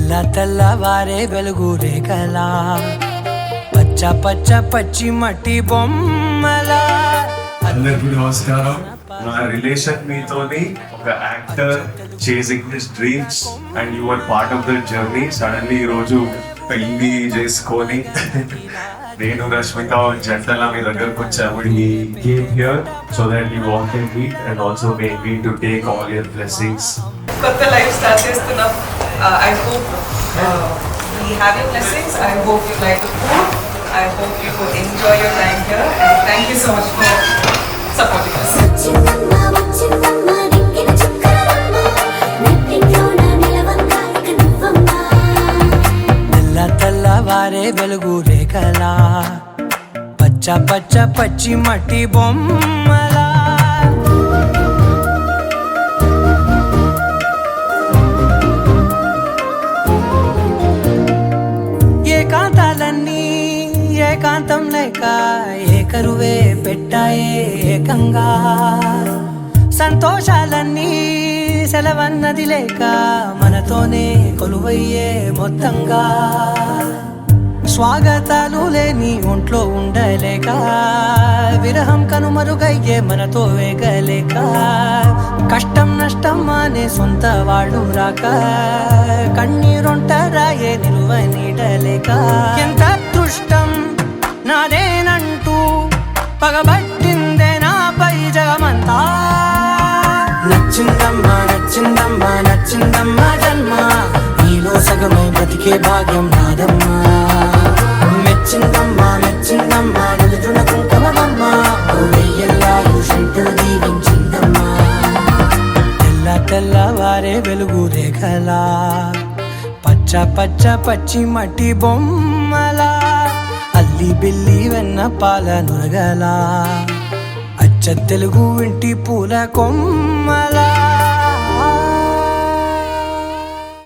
తెల్ల తెల్లవారే వెలుగు రేఖలా పచ్చ పచ్చ పచ్చి మట్టి బొమ్మలా. అందరికీ నమస్కారం. నా రిలేషన్ మీతోని ఒక actor chasing his dreams and you are part of the journey. Suddenly ఈ రోజు పెళ్లి చేసుకొని నేను రష్మిక జంటలా మీ దగ్గరకు వచ్చాము. We came here so that you all can meet and also maybe to take all your blessings. కొత్త లైఫ్ స్టార్ట్ చేస్తున్నాం. I hope we have your blessings. I hope you like the food. I hope you enjoy your time here. And thank you so much for supporting us. తెల్ల తెల్లవారే వెలుగు రేఖలా పచ్చ పచ్చ పచ్చి మట్టి బొమ్మలా. ఏకాంతాలన్నీ ఏకాంతం లేక ఏకరువే పెట్టాయే ఏకంగా. సంతోషాలన్నీ సెలవన్నది లేక మనతోనే కొలువయ్యే మొత్తంగా. స్వాగతాలు లేని ఒంట్లో ఉండలేక విరహం కనుమరుగయ్యే మనతో వేగలేక. కష్టం నష్టం అనే సొంత వాళ్ళు రాక కన్నీరొంటరాయే నిలువ నీడలేక. ఎంత అదృష్టం నాదేనంటూ పగబట్టిందే నాపై జగమంతా. నచ్చిందమ్మా నచ్చిందమ్మా నచ్చిందమ్మా జన్మ, నీలో సగమై బ్రతికే భాగ్యం నాదమ్మా. మెచ్చిందమ్మా మెచ్చిందమ్మా నిలుచున కుంకుమమ్మా, వెయ్యల్లా శంకరు దీవించిందమ్మా. తెల్ల తెల్లవారే వెలుగు రేఖలా పచ్చ పచ్చ పచ్చి మట్టి బొమ్మలా. అల్లి బిల్లి వెన్న పాల నురగలా అచ్చ తెలుగు ఇంటి పూల కొమ్మలా.